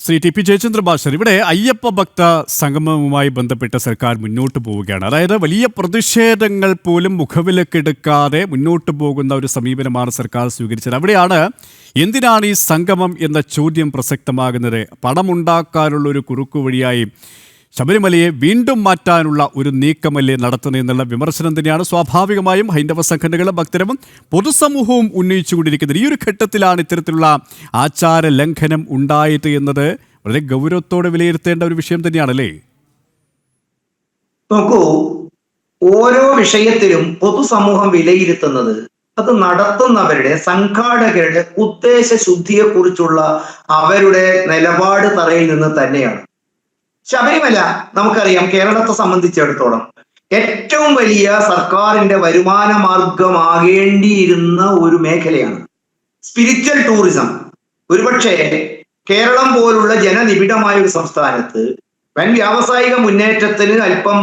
Shri T P Jayachandra master, ഇവിടെ അയ്യപ്പ ഭക്ത സംഗമവുമായി ബന്ധപ്പെട്ട് സർക്കാർ മുന്നോട്ട് പോവുകയാണ്. അതായത് വലിയ പ്രതിഷേധങ്ങൾ പോലും മുഖവിലക്കെടുക്കാതെ മുന്നോട്ട് പോകുന്ന ഒരു സമീപനമാണ് സർക്കാർ സ്വീകരിച്ചത്. അവിടെയാണ് എന്തിനാണ് ഈ സംഗമം എന്ന ചോദ്യം പ്രസക്തമാകുന്നത്. പണമുണ്ടാക്കാനുള്ള ഒരു കുറുക്കുവഴിയായി ശബരിമലയെ വീണ്ടും മാറ്റാനുള്ള ഒരു നീക്കമല്ലേ നടത്തുന്നതെന്നുള്ള വിമർശനം തന്നെയാണ് സ്വാഭാവികമായും ഹൈന്ദവ സംഘടനകളും ഭക്തരും പൊതുസമൂഹവും ഉന്നയിച്ചുകൊണ്ടിരിക്കുന്നത്. ഈ ഒരു ഘട്ടത്തിലാണ് ഇത്തരത്തിലുള്ള ആചാര ലംഘനം ഉണ്ടായത് എന്നത് വളരെ ഗൗരവത്തോടെ വിലയിരുത്തേണ്ട ഒരു വിഷയം തന്നെയാണല്ലേ? നോക്കൂ, ഓരോ വിഷയത്തിലും പൊതുസമൂഹം വിലയിരുത്തുന്നത് അത് നടത്തുന്നവരുടെ സംഘാടകരുടെ ഉദ്ദേശശുദ്ധിയെ കുറിച്ചുള്ള അവരുടെ നിലപാട് തറയിൽ നിന്ന് തന്നെയാണ്. ശബരിമല നമുക്കറിയാം, കേരളത്തെ സംബന്ധിച്ചിടത്തോളം ഏറ്റവും വലിയ സർക്കാരിന്റെ വരുമാന മാർഗമാകേണ്ടിയിരുന്ന ഒരു മേഖലയാണ് സ്പിരിച്വൽ ടൂറിസം. ഒരുപക്ഷെ കേരളം പോലുള്ള ജനനിബിഡമായ ഒരു സംസ്ഥാനത്ത് വൻ വ്യാവസായിക മുന്നേറ്റത്തിന് അല്പം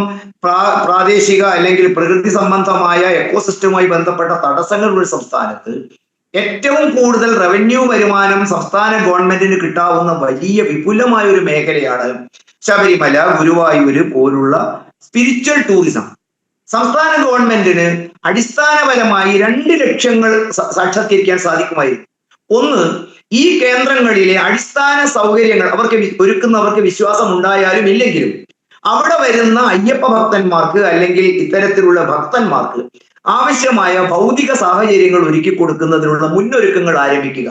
പ്രാദേശിക അല്ലെങ്കിൽ പ്രകൃതി സംബന്ധമായ എക്കോസിസ്റ്റവുമായി ബന്ധപ്പെട്ട തടസ്സങ്ങളുള്ള ഒരു സംസ്ഥാനത്ത് ഏറ്റവും കൂടുതൽ റവന്യൂ വരുമാനം സംസ്ഥാന ഗവൺമെന്റിന് കിട്ടാവുന്ന വലിയ വിപുലമായ ഒരു മേഖലയാണ് ശബരിമല, ഗുരുവായൂര് പോലുള്ള സ്പിരിച്വൽ ടൂറിസം. സംസ്ഥാന ഗവൺമെന്റിന് അടിസ്ഥാനപരമായി 2 ലക്ഷ്യങ്ങൾ സാക്ഷാത്കരിക്കാൻ സാധിക്കുമായിരുന്നു. ഒന്ന്, ഈ കേന്ദ്രങ്ങളിലെ അടിസ്ഥാന സൗകര്യങ്ങൾ ഒരുക്കുന്നവർക്ക് വിശ്വാസം ഉണ്ടായാലും ഇല്ലെങ്കിലും അവിടെ വരുന്ന അയ്യപ്പ ഭക്തന്മാർക്ക് അല്ലെങ്കിൽ ഇത്തരത്തിലുള്ള ഭക്തന്മാർക്ക് ആവശ്യമായ ഭൗതിക സാഹചര്യങ്ങൾ ഒരുക്കി കൊടുക്കുന്നതിനുള്ള മുന്നൊരുക്കങ്ങൾ ആരംഭിക്കുക.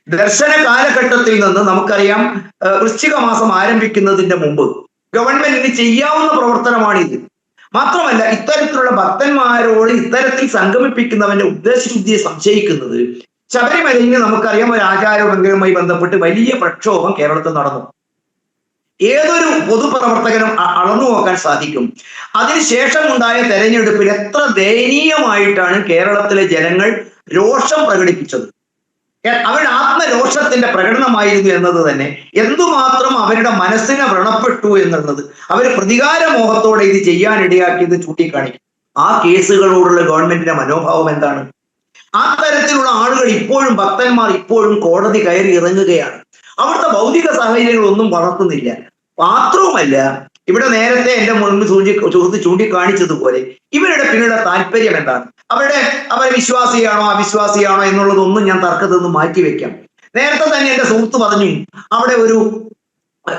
ദർശന കാലഘട്ടത്തിൽ നിന്ന് നമുക്കറിയാം, വൃശ്ചിക മാസം ആരംഭിക്കുന്നതിന്റെ മുമ്പ് ഗവൺമെന്റിന് ചെയ്യാവുന്ന പ്രവർത്തനമാണിത്. മാത്രമല്ല, ഇത്തരത്തിലുള്ള ഭക്തന്മാരോട് ഇത്തരത്തിൽ സംഗമിപ്പിക്കുന്നവന്റെ ഉദ്ദേശശുദ്ധിയെ സംശയിക്കുന്നത് ശബരിമലയിൽ നമുക്കറിയാം ഒരു ആചാരലംഘനവുമായി ബന്ധപ്പെട്ട് വലിയ പ്രക്ഷോഭം കേരളത്തിൽ നടന്നു. ഏതൊരു പൊതുപ്രവർത്തകനും അളന്നു നോക്കാൻ സാധിക്കും. അതിനുശേഷം ഉണ്ടായ തെരഞ്ഞെടുപ്പിൽ എത്ര ദയനീയമായിട്ടാണ് കേരളത്തിലെ ജനങ്ങൾ രോഷം പ്രകടിപ്പിച്ചത്. അവരുടെ ആത്മരോഷത്തിന്റെ പ്രകടനമായിരുന്നു എന്നത് തന്നെ എന്തുമാത്രം അവരുടെ മനസ്സിനെ വ്രണപ്പെട്ടു എന്നുള്ളത് അവർ പ്രതികാരമോഹത്തോടെ ഇത് ചെയ്യാനിടയാക്കിയത് ചൂണ്ടിക്കാണിക്കും. ആ കേസുകളോടുള്ള ഗവൺമെന്റിന്റെ മനോഭാവം എന്താണ്? ആ തരത്തിലുള്ള ആളുകൾ ഇപ്പോഴും, ഭക്തന്മാർ ഇപ്പോഴും കോടതി കയറി ഇറങ്ങുകയാണ്. അവിടുത്തെ ഭൗതിക സാഹചര്യങ്ങളൊന്നും വളർത്തുന്നില്ല. മാത്രവുമല്ല, ഇവിടെ നേരത്തെ എന്റെ മുൻപ് സുഹൃത്ത് ചൂണ്ടിക്കാണിച്ചതുപോലെ ഇവരുടെ പിന്നിലുള്ള താല്പര്യം എന്താണ്? അവർ വിശ്വാസിയാണോ അവിശ്വാസിയാണോ എന്നുള്ളതൊന്നും ഞാൻ തർക്കത്തിൽ നിന്ന് മാറ്റിവെക്കാം. നേരത്തെ തന്നെ എന്റെ സുഹൃത്ത് പറഞ്ഞു, അവിടെ ഒരു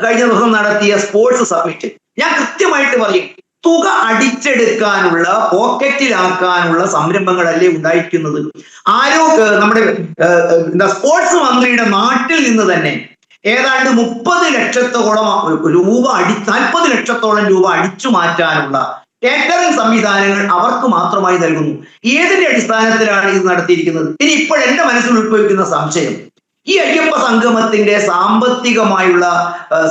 കഴിഞ്ഞ ദിവസം നടത്തിയ സ്പോർട്സ് സബ്മിറ്റ്, ഞാൻ കൃത്യമായിട്ട് പറയും, തുക അടിച്ചെടുക്കാനുള്ള, പോക്കറ്റിലാക്കാനുള്ള സംരംഭങ്ങളല്ലേ ഉണ്ടായിരിക്കുന്നത്. നമ്മുടെ സ്പോർട്സ് മന്ത്രിയുടെ നാട്ടിൽ നിന്ന് തന്നെ ഏതാണ്ട് 30 ലക്ഷത്തോളം രൂപ 40 ലക്ഷത്തോളം രൂപ അടിച്ചു മാറ്റാനുള്ള കേറ്ററിംഗ് സംവിധാനങ്ങൾ അവർക്ക് മാത്രമായി നൽകുന്നു. ഏതിന്റെ അടിസ്ഥാനത്തിലാണ് ഇത് നടത്തിയിരിക്കുന്നത്? ഇനി ഇപ്പോൾ എന്റെ മനസ്സിൽ ഉത്ഭവിക്കുന്ന സംശയം, ഈ അയ്യപ്പ സംഗമത്തിന്റെ സാമ്പത്തികമായുള്ള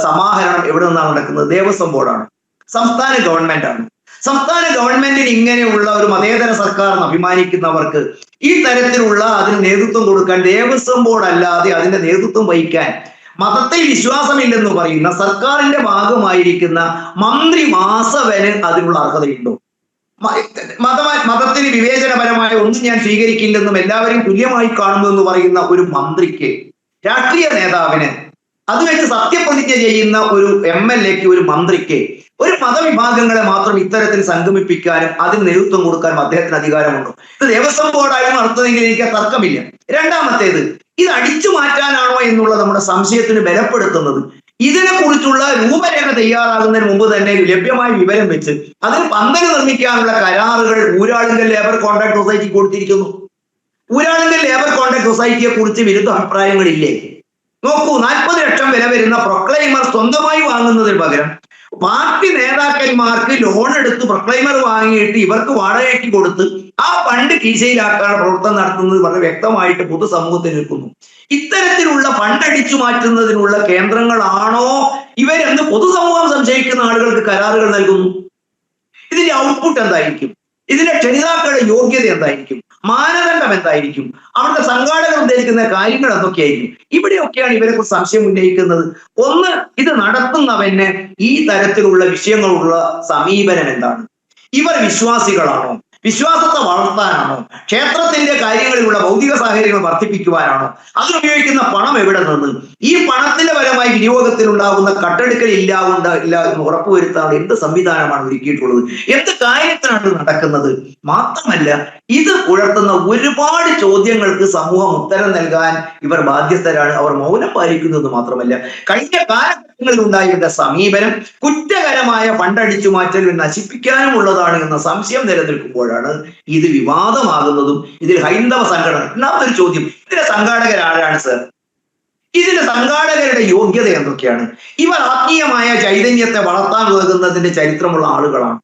സമാഹരണം എവിടെ നിന്നാണ് നടക്കുന്നത്? ദേവസ്വം ബോർഡാണ്, സംസ്ഥാന ഗവൺമെന്റ് ആണ്. സംസ്ഥാന ഗവൺമെന്റിന് ഇങ്ങനെയുള്ള ഒരു മതേതര സർക്കാർ അഭിമാനിക്കുന്നവർക്ക് ഈ തരത്തിലുള്ള അതിന് നേതൃത്വം കൊടുക്കാൻ ദേവസ്വം ബോർഡ് അല്ലാതെ അതിന്റെ നേതൃത്വം വഹിക്കാൻ മതത്തിൽ വിശ്വാസമില്ലെന്ന് പറയുന്ന സർക്കാരിന്റെ ഭാഗമായിരിക്കുന്ന മന്ത്രി വാസവന് അതിനുള്ള അർഹതയുണ്ടോ? മതത്തിന് വിവേചനപരമായ ഒന്നും ഞാൻ സ്വീകരിക്കില്ലെന്നും എല്ലാവരും തുല്യമായി കാണുന്നു എന്ന് പറയുന്ന ഒരു മന്ത്രിക്ക്, രാഷ്ട്രീയ നേതാവിന്, അത് വെച്ച് സത്യപ്രതിജ്ഞ ചെയ്യുന്ന ഒരു MLA-ക്ക്, ഒരു മന്ത്രിക്ക് ഒരു മതവിഭാഗങ്ങളെ മാത്രം ഇത്തരത്തിൽ സംഗമിപ്പിക്കാനും അതിന് നേതൃത്വം കൊടുക്കാനും അദ്ദേഹത്തിന് അധികാരമുണ്ടോ? ഇത് ദേവസ്വം ബോർഡായിരുന്നു നടത്തുന്നതെങ്കിൽ എനിക്ക് തർക്കമില്ല. രണ്ടാമത്തേത്, ഇത് അടിച്ചു മാറ്റാനാണോ എന്നുള്ള നമ്മുടെ സംശയത്തിന് ബലപ്പെടുത്തുന്നത് ഇതിനെ കുറിച്ചുള്ള രൂപരേഖ തയ്യാറാകുന്നതിന് മുമ്പ് തന്നെ ലഭ്യമായ വിവരം വെച്ച് അതിന് പന്തൽ നിർമ്മിക്കാനുള്ള കരാറുകൾ ഊരാളുങ്കൽ ലേബർ കോൺട്രാക്ട് സൊസൈറ്റി കൊടുത്തിരിക്കുന്നു. ഊരാളുങ്കൽ ലേബർ കോൺട്രാക്ട് സൊസൈറ്റിയെ കുറിച്ച് വിരുദ്ധ അഭിപ്രായങ്ങളില്ലേ? നോക്കൂ, 40 ലക്ഷം വില വരുന്ന പ്രൊക്ലൈമർ സ്വന്തമായി വാങ്ങുന്നതിന് പകരം പാർട്ടി നേതാക്കന്മാർക്ക് ലോൺ എടുത്ത് പ്രൊക്ലൈമർ വാങ്ങിയിട്ട് ഇവർക്ക് വാടകയ്ക്ക് കൊടുത്ത് ആ ഫണ്ട് കീശയിലാക്കാനുള്ള പ്രവർത്തനം നടത്തുന്നത് വളരെ വ്യക്തമായിട്ട് പൊതുസമൂഹത്തിൽ നിൽക്കുന്നു. ഇത്തരത്തിലുള്ള ഫണ്ട് അടിച്ചു മാറ്റുന്നതിനുള്ള കേന്ദ്രങ്ങളാണോ ഇവരെന്ന് പൊതുസമൂഹം സംശയിക്കുന്ന ആളുകൾക്ക് കരാറുകൾ നൽകുന്നു. ഇതിന്റെ ഔട്ട്പുട്ട് എന്തായിരിക്കും? ഇതിന്റെ ക്ഷണിതാക്കളുടെ യോഗ്യത എന്തായിരിക്കും? മാനദണ്ഡം എന്തായിരിക്കും? അവിടുത്തെ സംഘാടകർ ഉദ്ദേശിക്കുന്ന കാര്യങ്ങൾ എന്തൊക്കെയായിരിക്കും? ഇവിടെയൊക്കെയാണ് ഇവരെ കുറിച്ച് സംശയം ഉന്നയിക്കുന്നത്. ഒന്ന്, ഇത് നടത്തുന്നവന് ഈ തരത്തിലുള്ള വിഷയങ്ങളുള്ള സമീപനം എന്താണ്? ഇവർ വിശ്വാസികളാണോ? വിശ്വാസത്തെ വളർത്താനാണോ? ക്ഷേത്രത്തിന്റെ കാര്യങ്ങളിലുള്ള ഭൗതിക സാഹചര്യങ്ങൾ വർദ്ധിപ്പിക്കുവാനാണോ? അതിനുപയോഗിക്കുന്ന പണം എവിടെ നിന്ന്? ഈ പണത്തിന്റെ പരമായി വിനിയോഗത്തിൽ ഉണ്ടാകുന്ന കട്ടെടുക്കൽ ഇല്ല എന്ന് ഉറപ്പുവരുത്താനുള്ള എന്ത് സംവിധാനമാണ് ഒരുക്കിയിട്ടുള്ളത്? എന്ത് കാര്യത്തിനാണ് നടക്കുന്നത്? മാത്രമല്ല, ഇത് ഉയർത്തുന്ന ഒരുപാട് ചോദ്യങ്ങൾക്ക് സമൂഹം ഉത്തരം നൽകാൻ ഇവർ ബാധ്യസ്ഥരാണ്. അവർ മൗനം പാലിക്കുന്നത് മാത്രമല്ല, കഴിഞ്ഞ കാലഘട്ടങ്ങളിൽ ഉണ്ടായിരുന്ന സമീപനം കുറ്റകരമായ ഫണ്ടടിച്ചു മാറ്റലും നശിപ്പിക്കാനും ഉള്ളതാണ് എന്ന സംശയം നിലനിൽക്കുമ്പോഴാണ് ഇത് വിവാദമാകുന്നതും. ഇതിൽ ഹൈന്ദവ സംഘടന, രണ്ടാമതൊരു ചോദ്യം, ഇതിലെ സംഘാടകർ ആരാണ് സർ? ഇതിന്റെ സംഘാടകരുടെ യോഗ്യത എന്തൊക്കെയാണ്? ഇവർ ആത്മീയമായ ചൈതന്യത്തെ വളർത്താൻ ഉതകുന്നതിന്റെ ചരിത്രമുള്ള ആളുകളാണ്.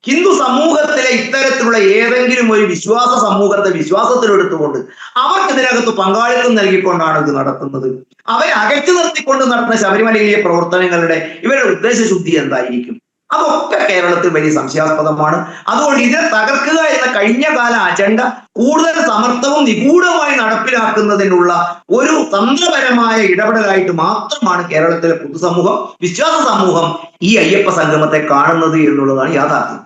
ഹിന്ദു സമൂഹത്തിലെ ഇത്തരത്തിലുള്ള ഏതെങ്കിലും ഒരു വിശ്വാസ സമൂഹത്തെ വിശ്വാസത്തിലെടുത്തുകൊണ്ട് അവർക്ക് ഇതിനകത്ത് പങ്കാളിത്തം നൽകിക്കൊണ്ടാണ് ഇത് നടത്തുന്നത്. അവരെ അകറ്റി നിർത്തിക്കൊണ്ട് നടത്തുന്ന ശബരിമലയിലെ പ്രവർത്തനങ്ങളുടെ ഇവരുടെ ഉദ്ദേശശുദ്ധി എന്തായിരിക്കും? അതൊക്കെ കേരളത്തിൽ വലിയ സംശയാസ്പദമാണ്. അതുകൊണ്ട് ഇതിനെ തകർക്കുക എന്ന കഴിഞ്ഞ കാല അജണ്ട കൂടുതൽ സമർത്ഥവും നിഗൂഢമായി നടപ്പിലാക്കുന്നതിനുള്ള ഒരു തന്ത്രപരമായ ഇടപെടലായിട്ട് മാത്രമാണ് കേരളത്തിലെ പൊതുസമൂഹം, വിശ്വാസ സമൂഹം ഈ അയ്യപ്പ സംഗമത്തെ കാണുന്നത് എന്നുള്ളതാണ് യാഥാർത്ഥ്യം.